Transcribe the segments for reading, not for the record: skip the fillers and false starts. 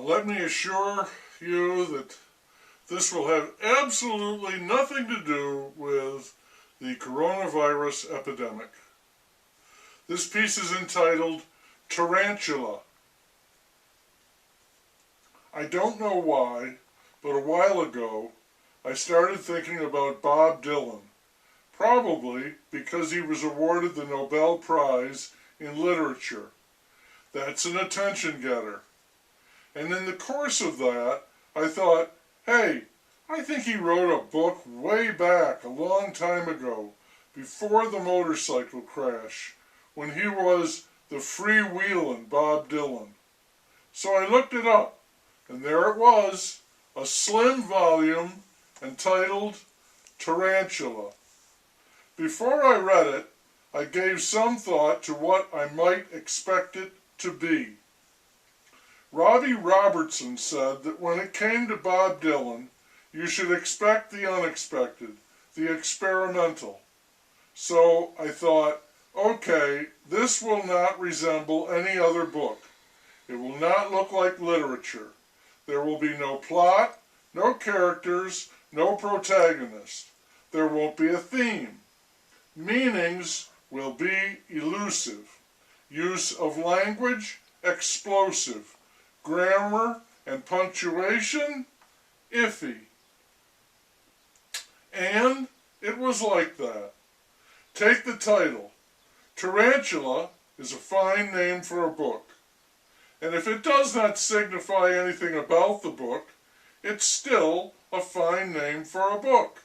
Let me assure you that this will have absolutely nothing to do with the coronavirus epidemic. This piece is entitled Tarantula. I don't know why, but a while ago I started thinking about Bob Dylan, probably because he was awarded the Nobel Prize in Literature. That's an attention getter. And in the course of that, I thought, hey, I think he wrote a book way back, a long time ago, before the motorcycle crash, when he was the freewheelin' Bob Dylan. So I looked it up, and there it was, a slim volume entitled Tarantula. Before I read it, I gave some thought to what I might expect it to be. Robbie Robertson said that when it came to Bob Dylan, you should expect the unexpected, the experimental. So I thought, okay, this will not resemble any other book. It will not look like literature. There will be no plot, no characters, no protagonist. There won't be a theme. Meanings will be elusive. Use of language, explosive. Grammar and punctuation, iffy. And it was like that. Take the title. Tarantula is a fine name for a book. And if it does not signify anything about the book, it's still a fine name for a book.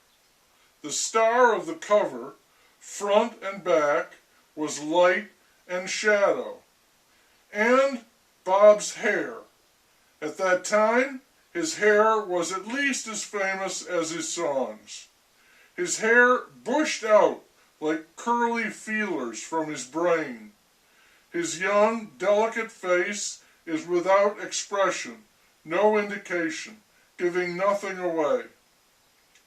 The star of the cover, front and back, was light and shadow. And Bob's hair. At that time, his hair was at least as famous as his songs. His hair bushed out like curly feelers from his brain. His young, delicate face is without expression, no indication, giving nothing away.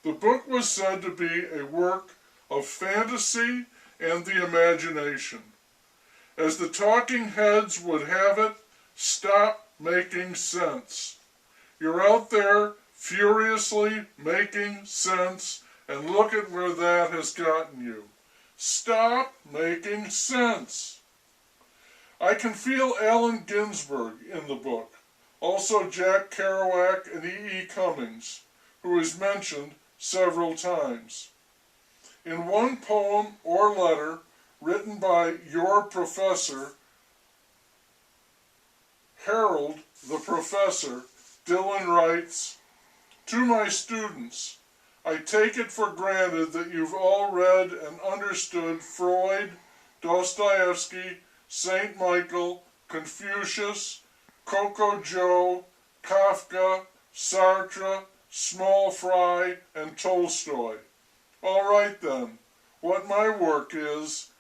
The book was said to be a work of fantasy and the imagination. As the talking heads would have it, stop making sense. You're out there furiously making sense, and look at where that has gotten you. Stop making sense. I can feel Allen Ginsberg in the book, also Jack Kerouac and E. E. Cummings, who is mentioned several times. In one poem or letter written by your professor, Harold the Professor, Dylan writes, "To my students, I take it for granted that you've all read and understood Freud, Dostoevsky, St. Michael, Confucius, Coco Joe, Kafka, Sartre, Small Fry, and Tolstoy. All right then, what my work is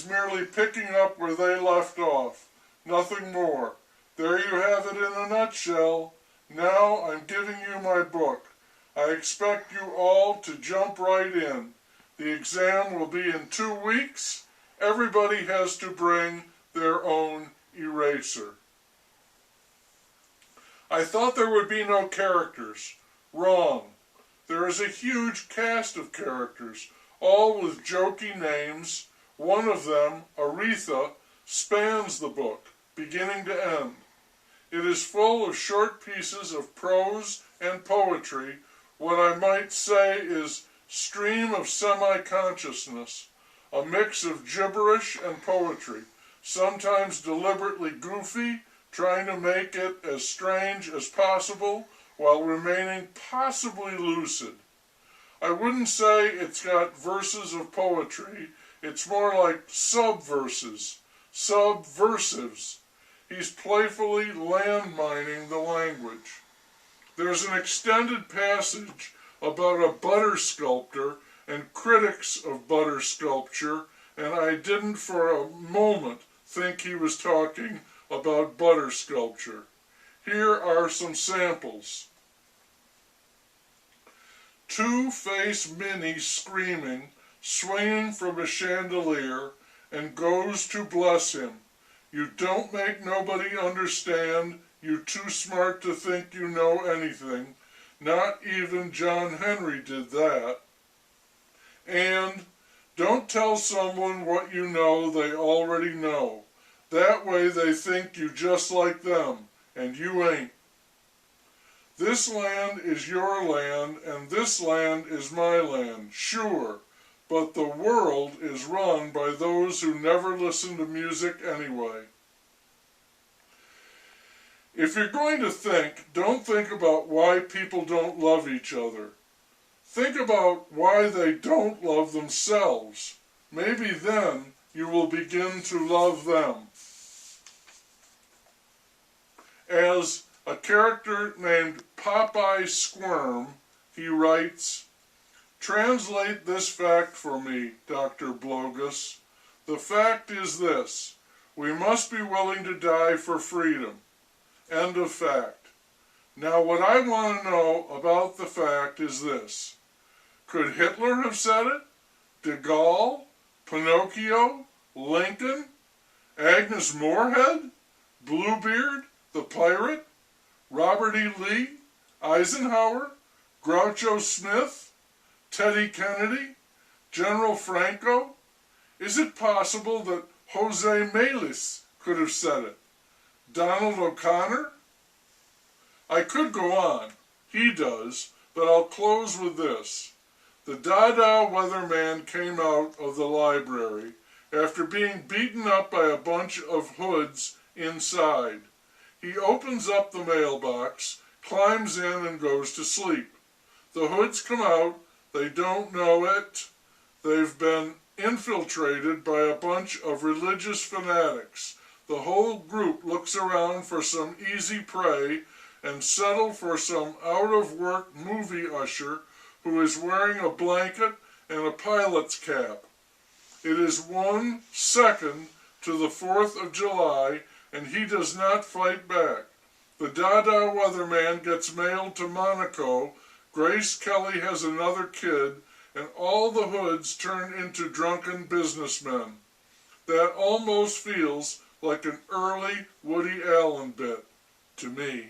merely picking up where they left off, nothing more. There you have it in a nutshell. Now I'm giving you my book. I expect you all to jump right in. The exam will be in 2 weeks. Everybody has to bring their own eraser." I thought there would be no characters. Wrong. There is a huge cast of characters, all with jokey names. One of them, Aretha, spans the book, beginning to end. It is full of short pieces of prose and poetry, what I might say is stream of semi-consciousness, a mix of gibberish and poetry, sometimes deliberately goofy, trying to make it as strange as possible while remaining possibly lucid. I wouldn't say it's got verses of poetry, it's more like subverses, subversives. He's playfully landmining the language. There's an extended passage about a butter sculptor and critics of butter sculpture, and I didn't for a moment think he was talking about butter sculpture. Here are some samples. Two-Face Minnie screaming, swinging from a chandelier, and goes to bless him. You don't make nobody understand, You're too smart to think you know anything. Not even John Henry did that. And don't tell someone what you know they already know. That way they think you just like them, and you ain't. This land is your land, and this land is my land, sure, but the world is run by those who never listen to music anyway. If you're going to think, don't think about why people don't love each other. Think about why they don't love themselves. Maybe then you will begin to love them. As a character named Popeye Squirm, he writes, "Translate this fact for me, Dr. Blogus. The fact is this: we must be willing to die for freedom. End of fact." Now what I want to know about the fact is this: could Hitler have said it? De Gaulle? Pinocchio? Lincoln? Agnes Moorehead? Bluebeard? The pirate? Robert E. Lee? Eisenhower? Groucho Smith? Teddy Kennedy? General Franco? Is it possible that Jose Melis could have said it? Donald O'Connor? I could go on. He does, but I'll close with this. The Dada weatherman came out of the library after being beaten up by a bunch of hoods inside. He opens up the mailbox, climbs in, and goes to sleep. The hoods come out. They don't know it. They've been infiltrated by a bunch of religious fanatics. The whole group looks around for some easy prey and settle for some out-of-work movie usher who is wearing a blanket and a pilot's cap. It is 1 second to the 4th of July, and he does not fight back. The Dada weatherman gets mailed to Monaco. Grace Kelly has another kid, and all the hoods turn into drunken businessmen. That almost feels like an early Woody Allen bit to me.